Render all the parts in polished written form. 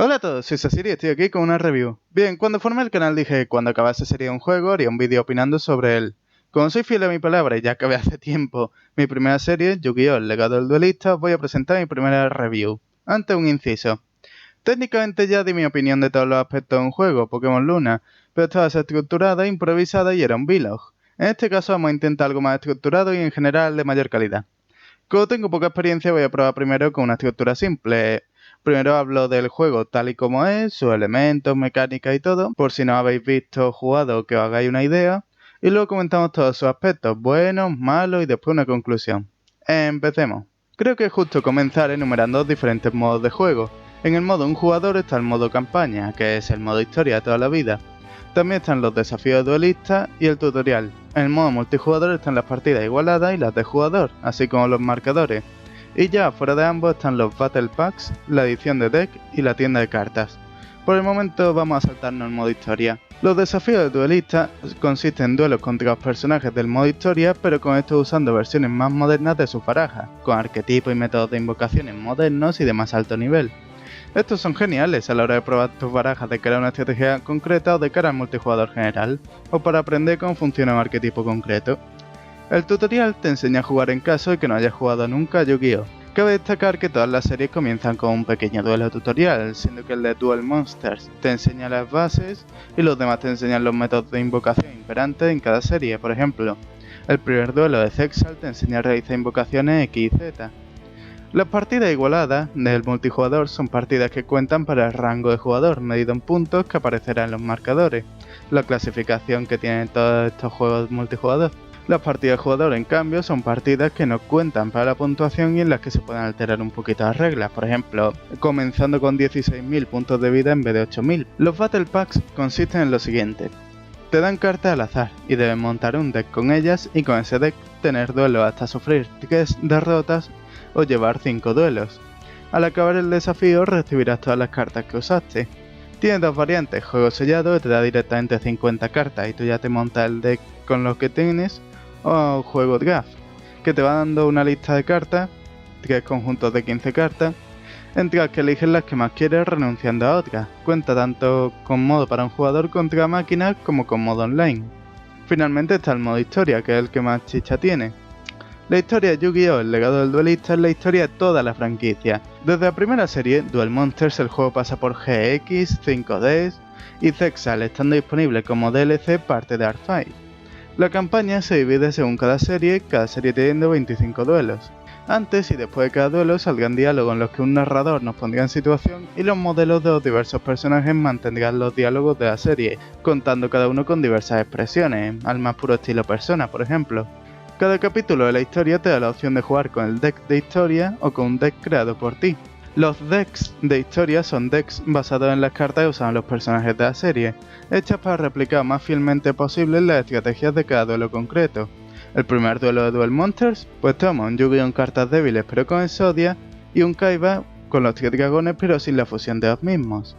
Hola a todos, soy Sasiri y estoy aquí con una review. Bien, cuando formé el canal dije que cuando acabase sería un juego haría un vídeo opinando sobre él. Como soy fiel a mi palabra y ya acabé hace tiempo mi primera serie, Yu-Gi-Oh! El legado del duelista, os voy a presentar mi primera review. Antes un inciso. Técnicamente ya di mi opinión de todos los aspectos de un juego, Pokémon Luna, pero estaba estructurada, improvisada y era un vlog. En este caso vamos a intentar algo más estructurado y en general de mayor calidad. Como tengo poca experiencia, voy a probar primero con una estructura simple. Primero hablo del juego tal y como es, sus elementos, mecánica y todo, por si no habéis visto o jugado que os hagáis una idea. Y luego comentamos todos sus aspectos, buenos, malos y después una conclusión. Empecemos. Creo que es justo comenzar enumerando dos diferentes modos de juego. En el modo un jugador está el modo campaña, que es el modo historia de toda la vida. También están los desafíos duelistas y el tutorial. En el modo multijugador están las partidas igualadas y las de jugador, así como los marcadores. Y ya fuera de ambos están los Battle Packs, la edición de deck y la tienda de cartas. Por el momento vamos a saltarnos el modo historia. Los desafíos de duelista consisten en duelos contra los personajes del modo historia, pero con esto usando versiones más modernas de sus barajas, con arquetipos y métodos de invocaciones modernos y de más alto nivel. Estos son geniales a la hora de probar tus barajas de cara a una estrategia concreta o de cara al multijugador general, o para aprender cómo funciona un arquetipo concreto. El tutorial te enseña a jugar en caso de que no hayas jugado nunca a Yu-Gi-Oh! Cabe destacar que todas las series comienzan con un pequeño duelo tutorial, siendo que el de Duel Monsters te enseña las bases y los demás te enseñan los métodos de invocación imperantes en cada serie. Por ejemplo, el primer duelo de Zexal te enseña a realizar invocaciones X y Z. Las partidas igualadas del multijugador son partidas que cuentan para el rango de jugador, medido en puntos que aparecerá en los marcadores, la clasificación que tienen todos estos juegos multijugador. Las partidas de jugador, en cambio, son partidas que no cuentan para la puntuación y en las que se pueden alterar un poquito las reglas, por ejemplo, comenzando con 16.000 puntos de vida en vez de 8.000. Los Battle Packs consisten en lo siguiente. Te dan cartas al azar y debes montar un deck con ellas y con ese deck tener duelos hasta sufrir 3 derrotas o llevar 5 duelos. Al acabar el desafío recibirás todas las cartas que usaste. Tiene dos variantes, juego sellado que te da directamente 50 cartas y tú ya te montas el deck con lo que tienes, o juego draft, que te va dando una lista de cartas, 3 conjuntos de 15 cartas, entre las que eliges las que más quieres renunciando a otras. Cuenta tanto con modo para un jugador contra máquinas como con modo online. Finalmente está el modo historia, que es el que más chicha tiene. La historia de Yu-Gi-Oh! El legado del duelista es la historia de toda la franquicia. Desde la primera serie, Duel Monsters, el juego pasa por GX, 5Ds y Zexal, estando disponible como DLC parte de Art5. La campaña se divide según cada serie teniendo 25 duelos. Antes y después de cada duelo saldrán diálogos en los que un narrador nos pondrá en situación y los modelos de los diversos personajes mantendrán los diálogos de la serie, contando cada uno con diversas expresiones, al más puro estilo Persona, por ejemplo. Cada capítulo de la historia te da la opción de jugar con el deck de historia o con un deck creado por ti. Los decks de historia son decks basados en las cartas que usan los personajes de la serie, hechas para replicar más fielmente posible las estrategias de cada duelo concreto. El primer duelo de Duel Monsters, pues toma un Yu-Gi-Oh! En cartas débiles pero con Exodia, y un Kaiba con los 3 dragones pero sin la fusión de los mismos.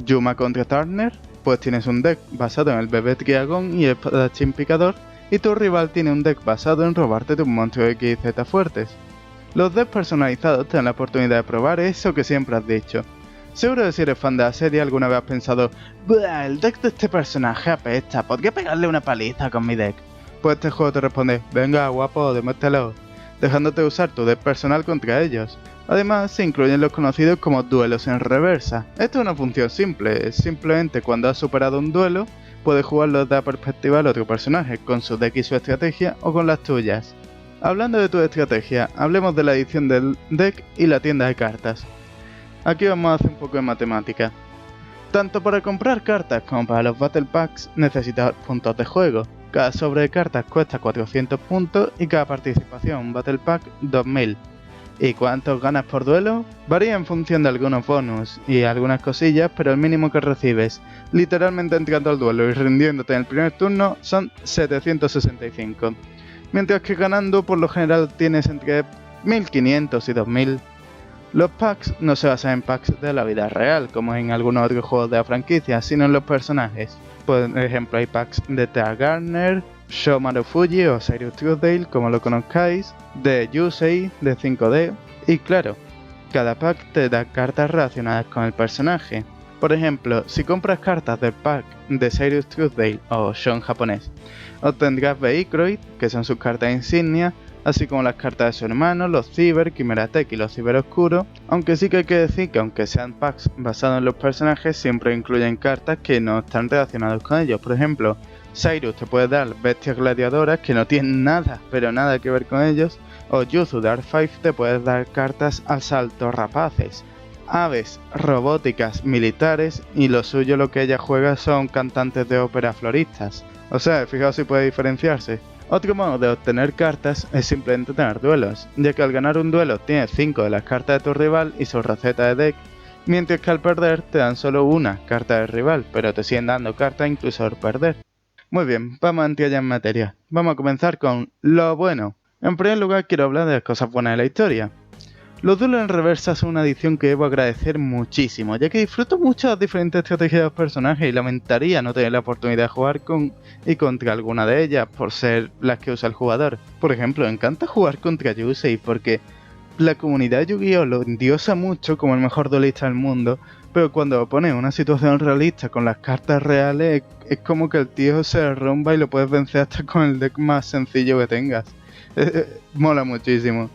Yuma contra Turner, pues tienes un deck basado en el bebé dragón y el espadachín picador, y tu rival tiene un deck basado en robarte tus monstruos X y Z fuertes. Los decks personalizados te dan la oportunidad de probar eso que siempre has dicho. Seguro que si eres fan de la serie alguna vez has pensado, "Buah, el deck de este personaje apesta, podría pegarle una paliza con mi deck". Pues este juego te responde, venga guapo, demuéstralo, dejándote usar tu deck personal contra ellos. Además, se incluyen los conocidos como duelos en reversa. Esto es una función simple, simplemente cuando has superado un duelo, puedes jugarlo desde la perspectiva del otro personaje, con su deck y su estrategia, o con las tuyas. Hablando de tu estrategia, hablemos de la edición del deck y la tienda de cartas. Aquí vamos a hacer un poco de matemática. Tanto para comprar cartas como para los Battle Packs necesitas puntos de juego. Cada sobre de cartas cuesta 400 puntos y cada participación en un Battle Pack 2000. ¿Y cuántos ganas por duelo? Varía en función de algunos bonus y algunas cosillas, pero el mínimo que recibes, literalmente entrando al duelo y rindiéndote en el primer turno, son 765. Mientras que ganando por lo general tienes entre 1500 y 2000. Los packs no se basan en packs de la vida real, como en algunos otros juegos de la franquicia, sino en los personajes. Por ejemplo, hay packs de Tea Gardner, Sho Marufuji o Cyrus Truesdale, como lo conozcáis, de Yusei, de 5D, y claro, Cada pack te da cartas relacionadas con el personaje. Por ejemplo, si compras cartas del pack de Sirius Truthvale o Sean japonés, obtendrás Veikroid, que son sus cartas insignia, así como las cartas de su hermano, los Ciber, Kimeratech y los Ciber Oscuros, aunque sí que hay que decir que aunque sean packs basados en los personajes, siempre incluyen cartas que no están relacionadas con ellos. Por ejemplo, Cyrus te puede dar bestias gladiadoras que no tienen nada, pero nada que ver con ellos, o Yuzu Dark 5 te puede dar cartas asalto rapaces, aves robóticas militares, y lo suyo lo que ella juega son cantantes de ópera floristas. O sea, fijaos si puede diferenciarse. Otro modo de obtener cartas es simplemente tener duelos, ya que al ganar un duelo tienes 5 de las cartas de tu rival y su receta de deck, mientras que al perder te dan solo una carta del rival, pero te siguen dando cartas incluso al perder. Muy bien, vamos a entrar ya en materia. Vamos a comenzar con lo bueno. En primer lugar quiero hablar de las cosas buenas de la historia. Los duelos en reversa son una adición que debo agradecer muchísimo, ya que disfruto mucho las diferentes estrategias de los personajes y lamentaría no tener la oportunidad de jugar con y contra alguna de ellas por ser las que usa el jugador. Por ejemplo, me encanta jugar contra Yusei porque la comunidad de Yu-Gi-Oh! Lo endiosa mucho como el mejor duelista del mundo, pero cuando lo pones en una situación realista con las cartas reales es como que el tío se derrumba y lo puedes vencer hasta con el deck más sencillo que tengas. Mola muchísimo.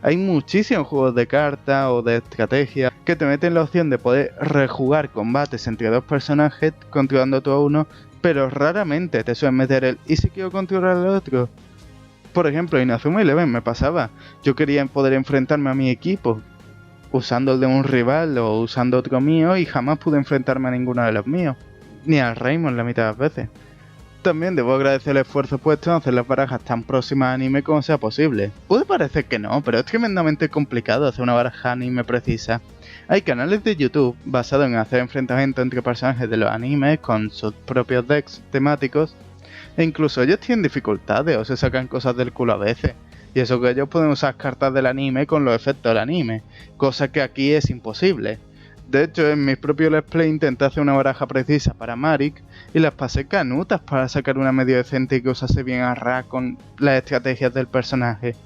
Hay muchísimos juegos de cartas o de estrategia que te meten la opción de poder rejugar combates entre dos personajes controlando tú a uno, pero raramente te suelen meter el ¿y si quiero controlar al otro? Por ejemplo, en Inazuma Eleven me pasaba, yo quería poder enfrentarme a mi equipo usando el de un rival o usando otro mío y jamás pude enfrentarme a ninguno de los míos, ni al Raymond la mitad de las veces. También debo agradecer el esfuerzo puesto en hacer las barajas tan próximas a anime como sea posible. Puede parecer que no, pero es tremendamente complicado hacer una baraja anime precisa. Hay canales de YouTube basados en hacer enfrentamientos entre personajes de los animes con sus propios decks temáticos, e incluso ellos tienen dificultades o se sacan cosas del culo a veces. Y eso que ellos pueden usar cartas del anime con los efectos del anime, cosa que aquí es imposible. De hecho, en mis propios Let's Play intenté hacer una baraja precisa para Marik y las pasé canutas para sacar una medio decente y que usase bien a Ra con las estrategias del personaje.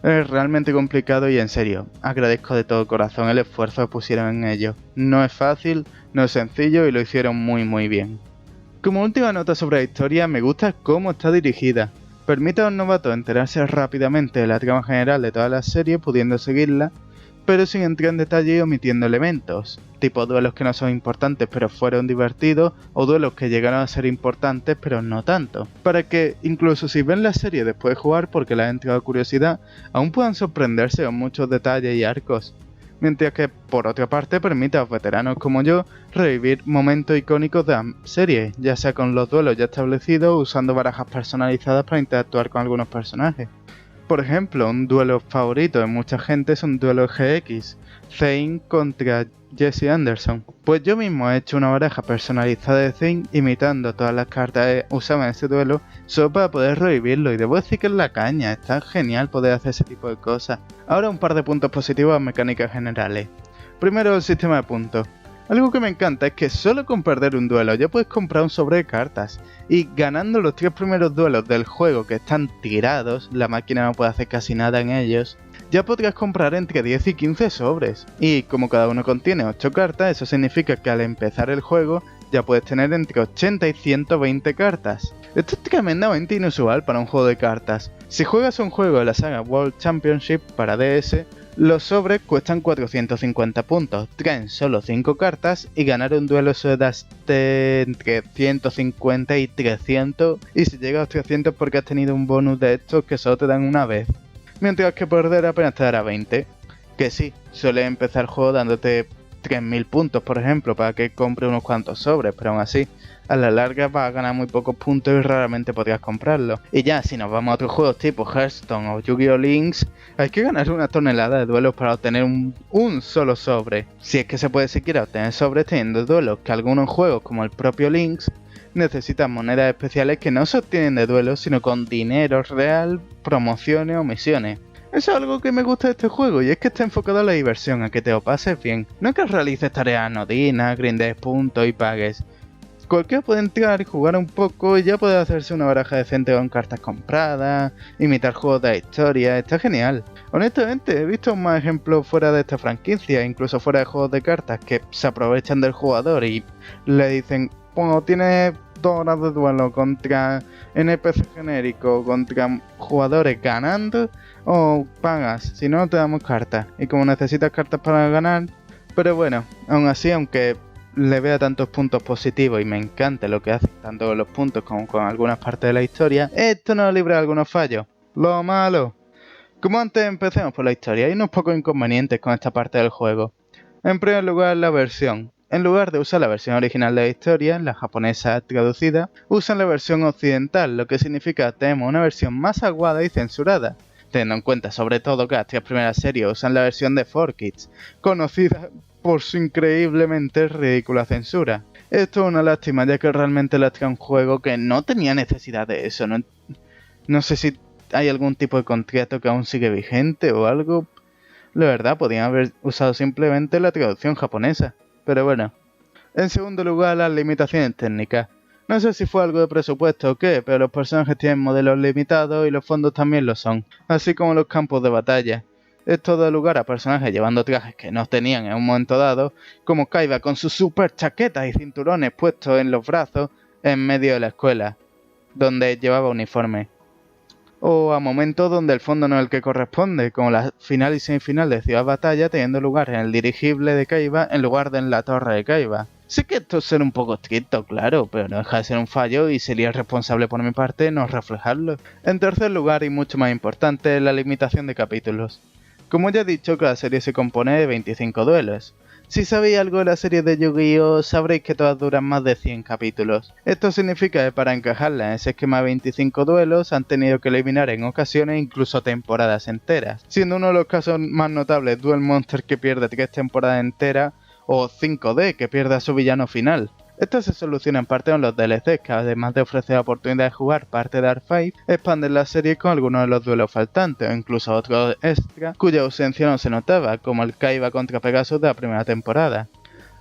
Es realmente complicado y en serio, agradezco de todo corazón el esfuerzo que pusieron en ello. No es fácil, no es sencillo y lo hicieron muy bien. Como última nota sobre la historia, me gusta cómo está dirigida. Permite a los novatos enterarse rápidamente de la trama general de toda la serie pudiendo seguirla, pero sin entrar en detalle y omitiendo elementos, tipo duelos que no son importantes pero fueron divertidos, o duelos que llegaron a ser importantes pero no tanto, para que incluso si ven la serie después de jugar porque les ha entrado curiosidad, aún puedan sorprenderse con muchos detalles y arcos, mientras que por otra parte permite a los veteranos como yo revivir momentos icónicos de la serie, ya sea con los duelos ya establecidos o usando barajas personalizadas para interactuar con algunos personajes. Por ejemplo, un duelo favorito de mucha gente es un duelo GX, Zane contra Jesse Anderson. Pues yo mismo he hecho una baraja personalizada de Zane imitando todas las cartas usadas en ese duelo solo para poder revivirlo, y debo decir que es la caña, está genial poder hacer ese tipo de cosas. Ahora un par de puntos positivos a mecánicas generales. Primero, el sistema de puntos. Algo que me encanta es que solo con perder un duelo ya puedes comprar un sobre de cartas, y ganando los 3 primeros duelos del juego que están tirados, la máquina no puede hacer casi nada en ellos, ya podrás comprar entre 10 y 15 sobres, y como cada uno contiene 8 cartas, eso significa que al empezar el juego ya puedes tener entre 80 y 120 cartas. Esto es tremendamente inusual para un juego de cartas. Si juegas un juego de la saga World Championship para DS, los sobres cuestan 450 puntos, traen solo 5 cartas y ganar un duelo suele darte entre 150 y 300, y si llegas a 300 porque has tenido un bonus de estos que solo te dan una vez, mientras que perder apenas te dará 20, que sí, suele empezar el juego dándote 3000 puntos por ejemplo para que compre unos cuantos sobres, pero aún así a la larga vas a ganar muy pocos puntos y raramente podrías comprarlo. Y ya, si nos vamos a otros juegos tipo Hearthstone o Yu-Gi-Oh! Links, hay que ganar una tonelada de duelos para obtener un solo sobre. Si es que se puede siquiera obtener sobres teniendo duelos, que algunos juegos como el propio Links necesitan monedas especiales que no se obtienen de duelos sino con dinero real, promociones o misiones. Eso es algo que me gusta de este juego, y es que está enfocado a la diversión, a que te lo pases bien, no que realices tareas anodinas, grindes puntos y pagues. Cualquiera puede entrar y jugar un poco y ya puede hacerse una baraja decente con cartas compradas, imitar juegos de la historia, está genial. Honestamente, he visto más ejemplos fuera de esta franquicia, incluso fuera de juegos de cartas, que se aprovechan del jugador y le dicen, bueno, tienes 2 horas de duelo contra NPC genérico, contra jugadores ganando, o pagas, si no te damos cartas. Y como necesitas cartas para ganar, pero bueno, aún así, aunque le vea tantos puntos positivos y me encanta lo que hace tanto con los puntos como con algunas partes de la historia, esto nos libra de algunos fallos. Lo malo. Como antes, empecemos por la historia. Hay unos pocos inconvenientes con esta parte del juego. En primer lugar, la versión. En lugar de usar la versión original de la historia, la japonesa traducida, usan la versión occidental, lo que significa que tenemos una versión más aguada y censurada. Teniendo en cuenta sobre todo que las 3 primeras series usan la versión de 4Kids, conocida por su increíblemente ridícula censura. Esto es una lástima, ya que realmente la trae un juego que no tenía necesidad de eso. No sé si hay algún tipo de contrato que aún sigue vigente o algo. La verdad, podrían haber usado simplemente la traducción japonesa. Pero bueno. En segundo lugar, las limitaciones técnicas. No sé si fue algo de presupuesto o qué, pero los personajes tienen modelos limitados y los fondos también lo son, así como los campos de batalla. Esto da lugar a personajes llevando trajes que no tenían en un momento dado, como Kaiba con sus super chaquetas y cinturones puestos en los brazos en medio de la escuela, donde llevaba uniforme. O a momentos donde el fondo no es el que corresponde, como la final y semifinal de Ciudad Batalla teniendo lugar en el dirigible de Kaiba en lugar de en la torre de Kaiba. Sé que esto es ser un poco estricto, claro, pero no deja de ser un fallo y sería responsable por mi parte no reflejarlo. En tercer lugar, y mucho más importante, la limitación de capítulos. Como ya he dicho, cada serie se compone de 25 duelos. Si sabéis algo de la serie de Yu-Gi-Oh, sabréis que todas duran más de 100 capítulos. Esto significa que para encajarla en ese esquema de 25 duelos han tenido que eliminar en ocasiones incluso temporadas enteras, siendo uno de los casos más notables Duel Monster que pierde 3 temporadas enteras o 5D que pierde a su villano final. Esto se soluciona en parte con los DLCs, que además de ofrecer la oportunidad de jugar parte de Art5, expanden la serie con algunos de los duelos faltantes, o incluso otros extra, cuya ausencia no se notaba, como el Kaiba contra Pegasus de la primera temporada.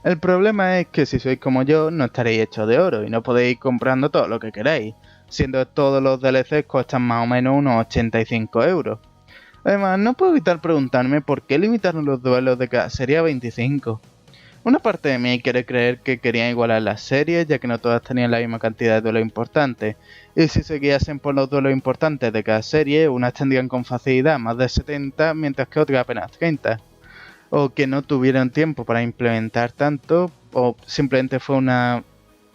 El problema es que si sois como yo, no estaréis hechos de oro y no podéis ir comprando todo lo que queráis, siendo que todos los DLCs cuestan más o menos unos 85 euros. Además, no puedo evitar preguntarme por qué limitaron los duelos de cada serie a 25. Una parte de mí quiere creer que querían igualar las series, ya que no todas tenían la misma cantidad de duelos importantes, y si se guiasen por los duelos importantes de cada serie, unas tendrían con facilidad más de 70, mientras que otras apenas 30. O que no tuvieran tiempo para implementar tanto, o simplemente fue una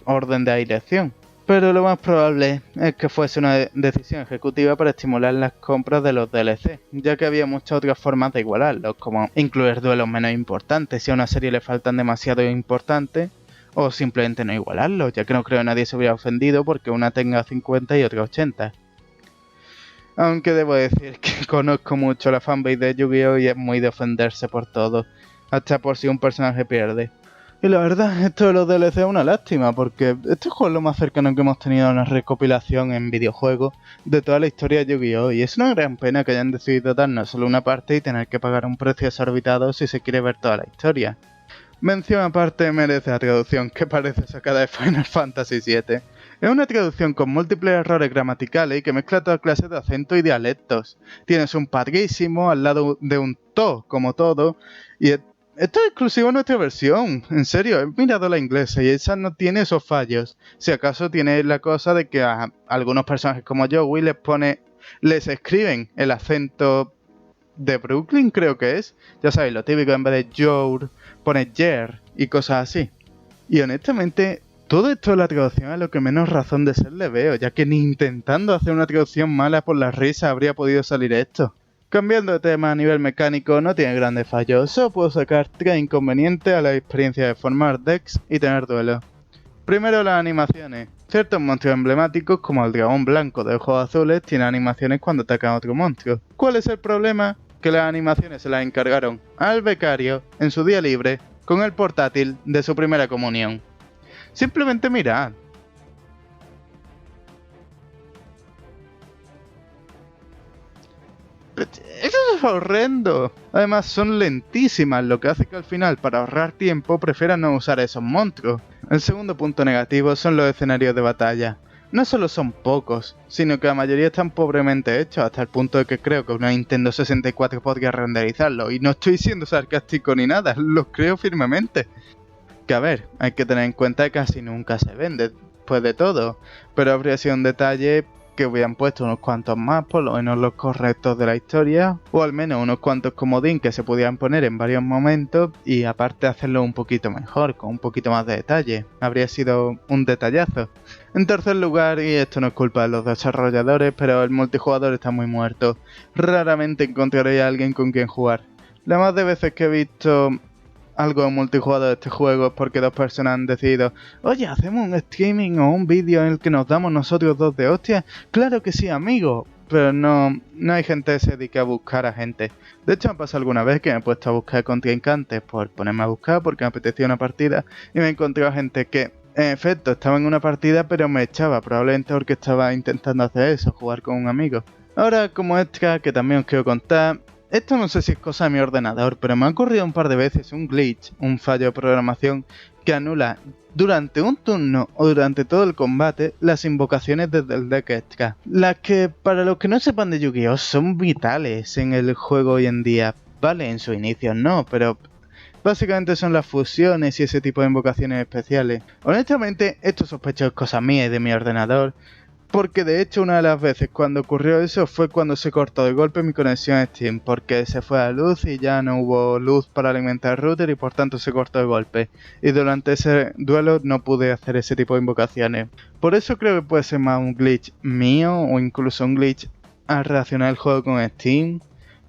orden de dirección. Pero lo más probable es que fuese una decisión ejecutiva para estimular las compras de los DLC, ya que había muchas otras formas de igualarlos, como incluir duelos menos importantes si a una serie le faltan demasiado importantes, o simplemente no igualarlos, ya que no creo que nadie se hubiera ofendido porque una tenga 50 y otra 80. Aunque debo decir que conozco mucho la fanbase de Yu-Gi-Oh! Y es muy de ofenderse por todo, hasta por si un personaje pierde. Y la verdad, esto de los DLC es una lástima, porque este juego es lo más cercano que hemos tenido a una recopilación en videojuegos de toda la historia de Yu-Gi-Oh! Y es una gran pena que hayan decidido darnos solo una parte y tener que pagar un precio exorbitado si se quiere ver toda la historia. Mención aparte merece la traducción, que parece sacada de Final Fantasy VII. Es una traducción con múltiples errores gramaticales y que mezcla toda clase de acentos y dialectos. Tienes un padrísimo al lado de un to, como todo, y esto es exclusivo a nuestra versión. En serio, he mirado la inglesa y esa no tiene esos fallos. Si acaso tiene la cosa de que a algunos personajes como Joey les escriben el acento de Brooklyn, creo que es. Ya sabéis, lo típico, en vez de Joe, pone Jer y cosas así. Y honestamente, todo esto de la traducción es lo que menos razón de ser le veo, ya que ni intentando hacer una traducción mala por la risa habría podido salir esto. Cambiando de tema a nivel mecánico, no tiene grandes fallos, solo puedo sacar 3 inconvenientes a la experiencia de formar decks y tener duelos. Primero, las animaciones. Ciertos monstruos emblemáticos, como el dragón blanco de ojos azules, tienen animaciones cuando atacan a otro monstruo. ¿Cuál es el problema? Que las animaciones se las encargaron al becario en su día libre con el portátil de su primera comunión. Simplemente mirad. Eso es horrendo. Además son lentísimas, lo que hace que al final, para ahorrar tiempo, prefieran no usar esos monstruos. El segundo punto negativo son los escenarios de batalla. No solo son pocos, sino que la mayoría están pobremente hechos, hasta el punto de que creo que una Nintendo 64 podría renderizarlo. Y no estoy siendo sarcástico ni nada, lo creo firmemente. Que a ver, hay que tener en cuenta que casi nunca se vende, pues de todo. Pero habría sido un detalle que hubieran puesto unos cuantos más, por lo menos los correctos de la historia, o al menos unos cuantos comodín que se pudieran poner en varios momentos y aparte hacerlo un poquito mejor, con un poquito más de detalle. Habría sido un detallazo. En tercer lugar, y esto no es culpa de los desarrolladores, pero el multijugador está muy muerto. Raramente encontraré a alguien con quien jugar. La más de veces que he visto algo de multijugador de este juego es porque dos personas han decidido: oye, ¿hacemos un streaming o un vídeo en el que nos damos nosotros dos de hostia? Claro que sí, amigo. Pero no hay gente que se dedique a buscar a gente. De hecho, me ha pasado alguna vez que me he puesto a buscar contrincantes por ponerme a buscar porque me apetecía una partida y me he encontrado gente que, en efecto, estaba en una partida pero me echaba, probablemente porque estaba intentando hacer eso, jugar con un amigo. Ahora, como extra, que también os quiero contar, esto no sé si es cosa de mi ordenador, pero me ha ocurrido un par de veces un glitch, un fallo de programación, que anula durante un turno o durante todo el combate las invocaciones desde el deck extra. Las que, para los que no sepan de Yu-Gi-Oh, son vitales en el juego hoy en día. Vale, en su inicio no, pero básicamente son las fusiones y ese tipo de invocaciones especiales. Honestamente, esto sospecho es cosa mía y de mi ordenador, porque de hecho una de las veces cuando ocurrió eso fue cuando se cortó de golpe mi conexión a Steam, porque se fue la luz y ya no hubo luz para alimentar el router y por tanto se cortó de golpe. Y durante ese duelo no pude hacer ese tipo de invocaciones. Por eso creo que puede ser más un glitch mío o incluso un glitch al relacionar el juego con Steam,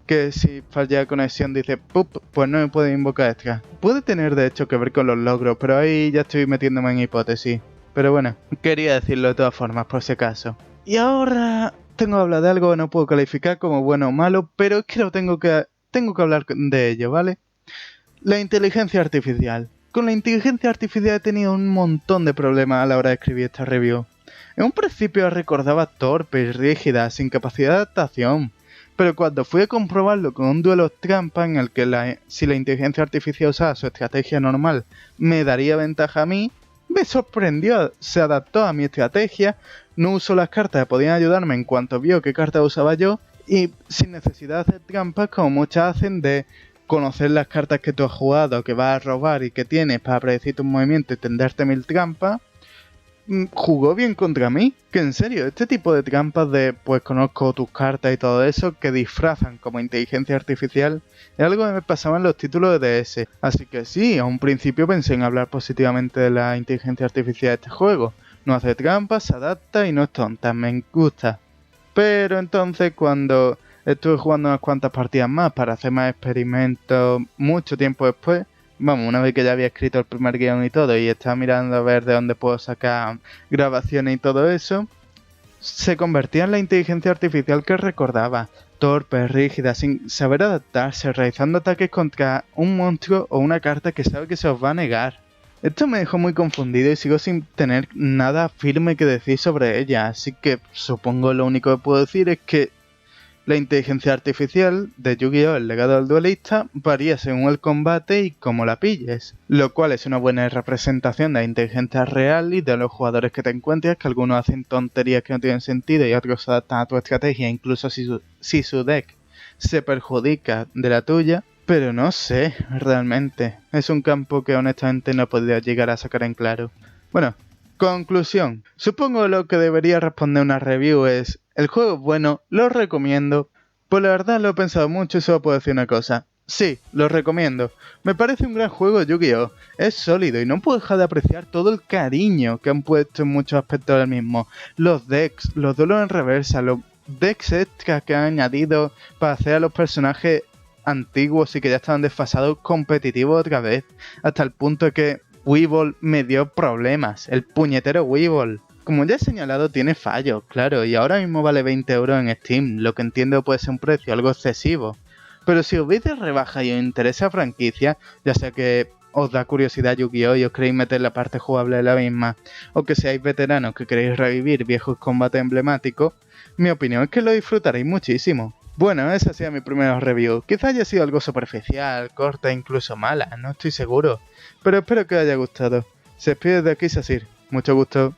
que si falla la conexión dice ¡pup! Pues no me puede invocar extra. Puede tener de hecho que ver con los logros, pero ahí ya estoy metiéndome en hipótesis. Pero bueno, quería decirlo de todas formas, por si acaso. Y ahora tengo que hablar de algo que no puedo calificar como bueno o malo, pero es que tengo que hablar de ello, ¿vale? La inteligencia artificial. Con la inteligencia artificial he tenido un montón de problemas a la hora de escribir esta review. En un principio la recordaba torpe y rígida, sin capacidad de adaptación. Pero cuando fui a comprobarlo con un duelo trampa en el que si la inteligencia artificial usaba su estrategia normal me daría ventaja a mí, me sorprendió, se adaptó a mi estrategia, no usó las cartas que podían ayudarme en cuanto vio qué cartas usaba yo y sin necesidad de hacer trampas como muchas hacen de conocer las cartas que tú has jugado, que vas a robar y que tienes para predecir tus movimientos y tenderte 1000 trampas. Jugó bien contra mí, que en serio, este tipo de trampas de pues conozco tus cartas y todo eso que disfrazan como inteligencia artificial es algo que me pasaba en los títulos de DS, así que sí, a un principio pensé en hablar positivamente de la inteligencia artificial de este juego. No hace trampas, se adapta y no es tonta, me gusta. Pero entonces cuando estuve jugando unas cuantas partidas más para hacer más experimentos mucho tiempo después, vamos, una vez que ya había escrito el primer guión y todo y estaba mirando a ver de dónde puedo sacar grabaciones y todo eso, se convertía en la inteligencia artificial que recordaba, torpe, rígida, sin saber adaptarse, realizando ataques contra un monstruo o una carta que sabe que se os va a negar. Esto me dejó muy confundido y sigo sin tener nada firme que decir sobre ella, así que supongo lo único que puedo decir es que la inteligencia artificial de Yu-Gi-Oh! El legado del duelista varía según el combate y cómo la pilles, lo cual es una buena representación de la inteligencia real y de los jugadores que te encuentres, que algunos hacen tonterías que no tienen sentido y otros se adaptan a tu estrategia, incluso si su deck se perjudica de la tuya. Pero no sé, realmente, es un campo que honestamente no podría llegar a sacar en claro. Bueno, conclusión. Supongo lo que debería responder una review es: el juego es bueno, lo recomiendo. Pues la verdad lo he pensado mucho y solo puedo decir una cosa. Sí, lo recomiendo. Me parece un gran juego Yu-Gi-Oh! Es sólido y no puedo dejar de apreciar todo el cariño que han puesto en muchos aspectos del mismo. Los decks, los duelos en reversa, los decks extras que han añadido para hacer a los personajes antiguos y que ya estaban desfasados competitivos otra vez. Hasta el punto de que Weevil me dio problemas. El puñetero Weevil. Como ya he señalado, tiene fallos, claro, y ahora mismo vale 20 euros en Steam, lo que entiendo puede ser un precio algo excesivo. Pero si os veis de rebaja y os interesa la franquicia, ya sea que os da curiosidad Yu-Gi-Oh! Y os queréis meter la parte jugable de la misma, o que seáis veteranos que queréis revivir viejos combates emblemáticos, mi opinión es que lo disfrutaréis muchísimo. Bueno, esa ha sido mi primera review. Quizá haya sido algo superficial, corta, incluso mala, no estoy seguro. Pero espero que os haya gustado. Se despide de aquí Sasir. Mucho gusto.